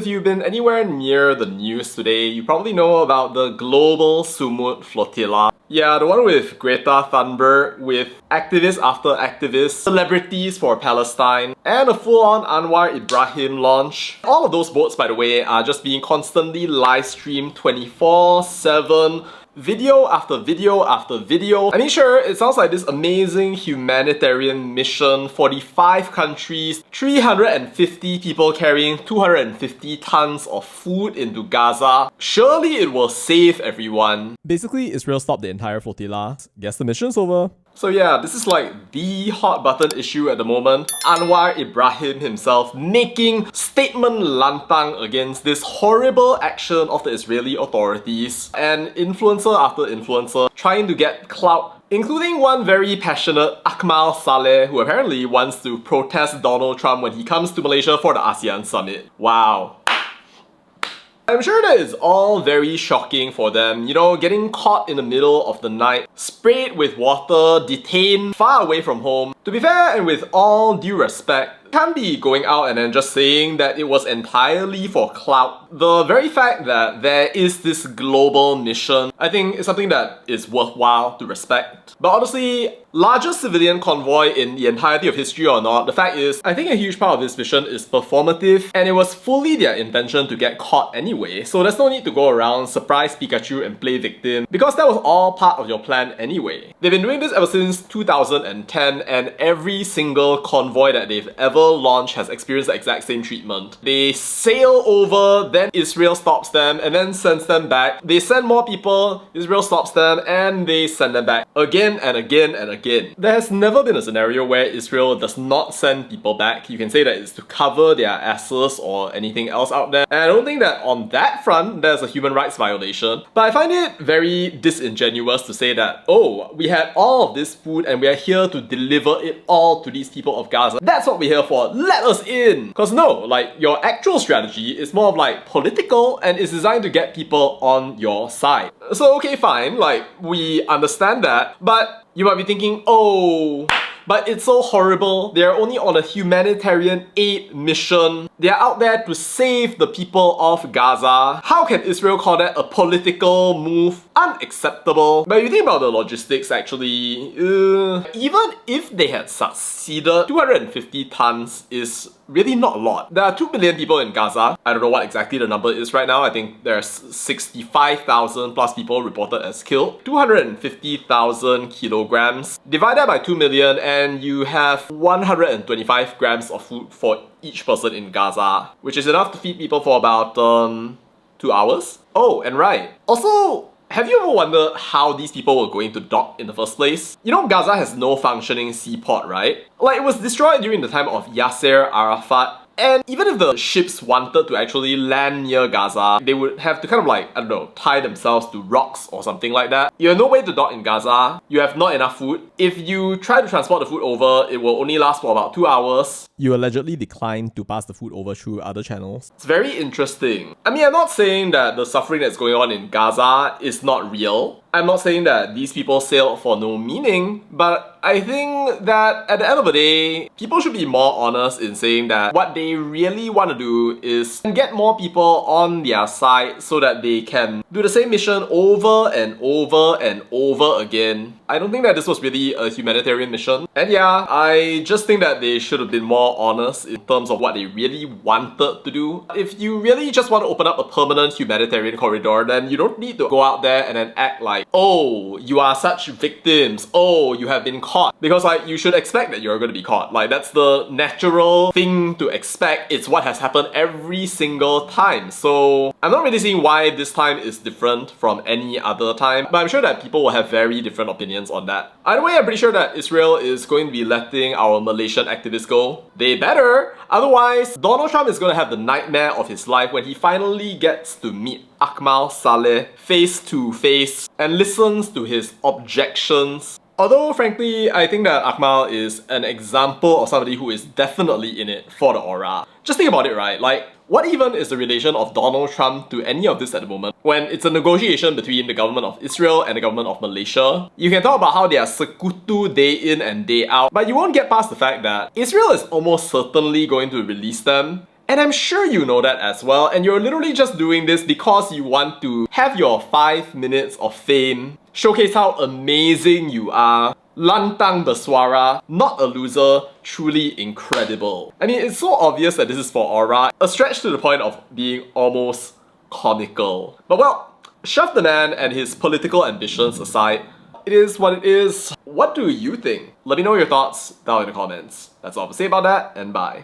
If you've been anywhere near the news today, you probably know about the global Sumud Flotilla. Yeah, the one with Greta Thunberg, with activist after activist, celebrities for Palestine, and a full-on Anwar Ibrahim launch. All of those boats, by the way, are just being constantly live-streamed 24/7, video after video after video. I mean, sure, it sounds like this amazing humanitarian mission, 45 countries, 350 people carrying 250 tons of food into Gaza. Surely it will save everyone. Basically, Israel stopped the entire flotilla. Guess the mission's over. So yeah, this is like the hot button issue at the moment. Anwar Ibrahim himself making statement lantang against this horrible action of the Israeli authorities. And influencer after influencer trying to get clout, including one very passionate Akmal Saleh, who apparently wants to protest Donald Trump when he comes to Malaysia for the ASEAN summit. Wow. I'm sure that is all very shocking for them, you know, getting caught in the middle of the night, sprayed with water, detained far away from home. To be fair, and with all due respect, can't be going out and then just saying that it was entirely for clout. The very fact that there is this global mission, I think is something that is worthwhile to respect. But honestly, largest civilian convoy in the entirety of history or not, the fact is, I think a huge part of this mission is performative, and it was fully their intention to get caught anyway, so there's no need to go around, surprise Pikachu and play victim, because that was all part of your plan anyway. They've been doing this ever since 2010, and every single convoy that they've ever launched has experienced the exact same treatment. They sail over, then Israel stops them, and then sends them back. They send more people, Israel stops them, and they send them back. Again and again and again. There has never been a scenario where Israel does not send people back. You can say that it's to cover their asses or anything else out there. And I don't think that on that front, there's a human rights violation. But I find it very disingenuous to say that, oh, we had all of this food and we are here to deliver it all to these people of Gaza. That's what we're here for. Let us in! Because no, like, your actual strategy is more of like political and is designed to get people on your side. So okay, fine, like, we understand that, but you might be thinking, oh, but it's so horrible. They're only on a humanitarian aid mission. They're out there to save the people of Gaza. How can Israel call that a political move? Unacceptable. But if you think about the logistics, actually, even if they had succeeded, 250 tons is really not a lot. There are 2 million people in Gaza. I don't know what exactly the number is right now. I think there's 65,000 plus people reported as killed. 250,000 kilograms divided by 2 million, and you have 125 grams of food for each person in Gaza, which is enough to feed people for about 2 hours. Oh, and right. Also, have you ever wondered how these people were going to dock in the first place? You know, Gaza has no functioning seaport, right? Like, it was destroyed during the time of Yasser Arafat. And even if the ships wanted to actually land near Gaza, they would have to kind of like, I don't know, tie themselves to rocks or something like that. You have no way to dock in Gaza. You have not enough food. If you try to transport the food over, it will only last for about 2 hours. You allegedly declined to pass the food over through other channels. It's very interesting. I mean, I'm not saying that the suffering that's going on in Gaza is not real. I'm not saying that these people sailed for no meaning, but I think that at the end of the day, people should be more honest in saying that what they really want to do is get more people on their side so that they can do the same mission over and over and over again. I don't think that this was really a humanitarian mission. And yeah, I just think that they should have been more honest in terms of what they really wanted to do. If you really just want to open up a permanent humanitarian corridor, then you don't need to go out there and then act like, oh, you are such victims, oh, you have been caught. Because like, you should expect that you're going to be caught. Like, that's the natural thing to expect. It's what has happened every single time. So I'm not really seeing why this time is different from any other time, but I'm sure that people will have very different opinions on that. Either way, I'm pretty sure that Israel is going to be letting our Malaysian activists go. They better! Otherwise, Donald Trump is going to have the nightmare of his life when he finally gets to meet Akmal Saleh face to face and listens to his objections. Although, frankly, I think that Akmal is an example of somebody who is definitely in it for the aura. Just think about it, right? Like, what even is the relation of Donald Trump to any of this at the moment? When it's a negotiation between the government of Israel and the government of Malaysia, you can talk about how they are sekutu day in and day out, but you won't get past the fact that Israel is almost certainly going to release them. And I'm sure you know that as well, and you're literally just doing this because you want to have your 5 minutes of fame, showcase how amazing you are. Lantang bersuara, not a loser, truly incredible. I mean, it's so obvious that this is for aura, a stretch to the point of being almost comical. But well, shove the man and his political ambitions aside, it is what it is. What do you think? Let me know your thoughts down in the comments. That's all to say about that, and bye.